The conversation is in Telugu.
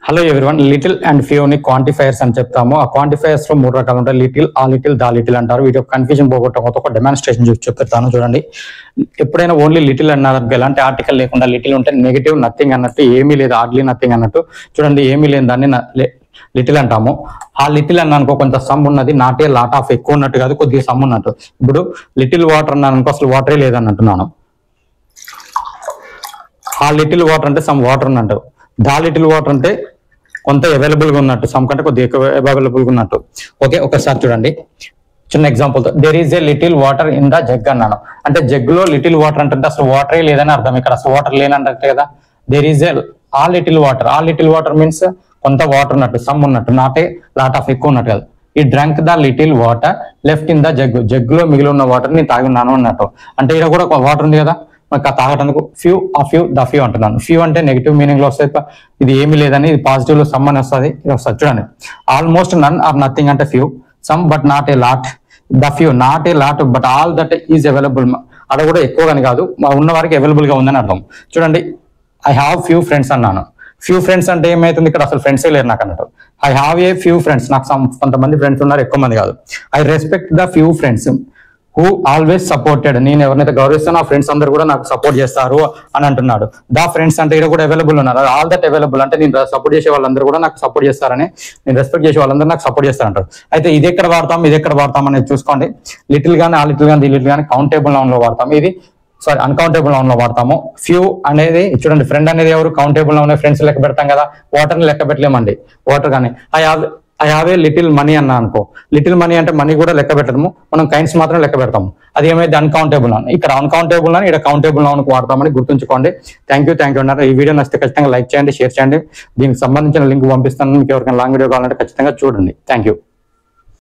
Hello everyone, little and few ని క్వాంటిఫైయర్స్ అని చెప్తాము. ఆ క్వాంటిఫైయర్స్ లో మూడు రకాలు ఉంటాయి. లిటిల్, ఆ లిటిల్, దా లిటిల్ అంటారు. వీటి యొక్క కన్ఫ్యూజన్ పోగొట్టడం ఒక డెమాన్స్ట్రేషన్ చూసి చెప్తాను చూడండి. ఎప్పుడైనా ఓన్లీ లిటిల్ అన్నారు, ఎలాంటి ఆర్టికల్ లేకుండా లిటిల్ ఉంటే నెగిటివ్, నథింగ్ అన్నట్టు, ఏమీ లేదు, హార్డ్లీ నథింగ్ అన్నట్టు. చూడండి, ఏమీ లేని దాన్ని లిటిల్ అంటాము. ఆ లిటిల్ అన్న అనుకో కొంత సమ్ ఉన్నది, నాట్ ఏ లాట్ ఆఫ్, ఎక్కువ ఉన్నట్టు కాదు, కొద్దిగా సమ్ ఉన్నట్టు. ఇప్పుడు లిటిల్ వాటర్ అన్నాను అనుకో, అసలు వాటరే లేదన్నట్టున్నాను. ఆ లిటిల్ వాటర్ అంటే సమ్ వాటర్ అన్నట్టు. దా లిటిల్ వాటర్ అంటే కొంత అవైలబుల్ గా ఉన్నట్టు, సమ్ కంటే కొద్దిగా ఎక్కువ అవైలబుల్ గా ఉన్నట్టు. ఓకే, ఒకసారి చూడండి చిన్న ఎగ్జాంపుల్ తో. There is a little water in the jug అన్నాను అంటే, జగ్ లో లిటిల్ వాటర్ అంటే అసలు వాటరే లేదని అర్థం. ఇక్కడ అసలు వాటర్ లేనంటే కదా. దేర్ ఈజ్ ఏ ఆ లిటిల్ వాటర్. ఆ లిటిల్ వాటర్ మీన్స్ కొంత వాటర్ ఉన్నట్టు, సమ్ ఉన్నట్టు, నాట్ ఏ లాట్ ఆఫ్, ఎక్కువ ఉన్నట్టు కాదు. ఈ drunk the little water left in the jug. Jug లో మిగిలి ఉన్న వాటర్ ని తాగి ఉన్నాను అన్నట్టు. అంటే ఇక్కడ కూడా వాటర్ ఉంది కదా, మనకు తాగటానికి ఫ్యూ, ఆ ఫ్యూ, ద ఫ్యూ అంటున్నాను. ఫ్యూ అంటే నెగిటివ్ మీనింగ్ లో వస్తుంది, ఇది ఏమీ లేదని. ఇది పాజిటివ్ లో సమ్ అని వస్తుంది. ఇది వస్తుంది చూడండి. ఆల్మోస్ట్ నన్ ఆర్ నథింగ్ అంటే few, some but not a lot, the few not a lot but all that is available. అక్కడ కూడా ఎక్కువగాని కాదు, ఉన్న వారికి అవైలబుల్ గా ఉందని అర్థం. చూడండి, ఐ హ్యావ్ ఫ్యూ ఫ్రెండ్స్ అన్నాను. ఫ్యూ ఫ్రెండ్స్ అంటే ఏమైతుంది, ఇక్కడ అసలు ఫ్రెండ్సే లేరు నాకు అన్నట్టు. I have a few friends, నాకు కొంతమంది ఫ్రెండ్స్ ఉన్నారు, ఎక్కువ మంది కాదు. I respect the few friends who always supported. నేను ఎవరినైతే గౌరవిస్తానో ఆ ఫ్రెండ్స్ అందరూ కూడా నాకు సపోర్ట్ చేస్తారు అని అంటున్నాడు. ద ఫ్రెండ్స్ అంటే ఇక్కడ కూడా అవైలబుల్ ఉన్నారు. ఆల్ దట్ అవైలబుల్ అంటే నేను సపోర్ట్ చేసే వాళ్ళందరూ కూడా నాకు సపోర్ట్ చేస్తారని, నేను రెస్పెక్ట్ చేసే వాళ్ళందరూ నాకు సపోర్ట్ చేస్తారంటారు. అయితే ఇది ఎక్కడ వాడతాం, ఇది ఎక్కడ వాడతాం అనేది చూసుకోండి. లిటిల్ గానీ, ఆ లిటిల్ గానీ, ది లిటిల్ గానీ కౌంటబుల్ నౌన్ లో వాడతాం. ఇది అన్కౌంటబుల్ నౌన్ లో వాడతాము. ఫ్యూ అనేది చూడండి, ఫ్రెండ్ అనేది ఎవరు, కౌంటబుల్ నౌన్, ఫ్రెండ్స్ లెక్క పెడతాం కదా. వాటర్ ని లెక్క పెట్టలేమండి. వాటర్ కానీ I have a little money అన్నా అనుకో, లిటిల్ మనీ అంటే మనీ కూడా లెక్క పెట్టడము, మనం కైండ్స్ మాత్రం లెక్క పెడతాము. అది ఏమైతే అన్కౌంటబుల్ నౌన్. ఇక్కడ అన్కౌంటబుల్ నౌన్, ఇక్కడ కౌంటబుల్ నౌన్ వాడతామని గుర్తుంచుకోండి. థ్యాంక్ యూ అన్నారు. ఈ వీడియో నచ్చితే ఖచ్చితంగా లైక్ చేయండి, షేర్ చేయండి. దీనికి సంబంధించిన లింక్ పంపిస్తాను. మీకు ఎవరికైనా లాంగ్ వీడియో కావాలంటే ఖచ్చితంగా చూడండి. Thank you.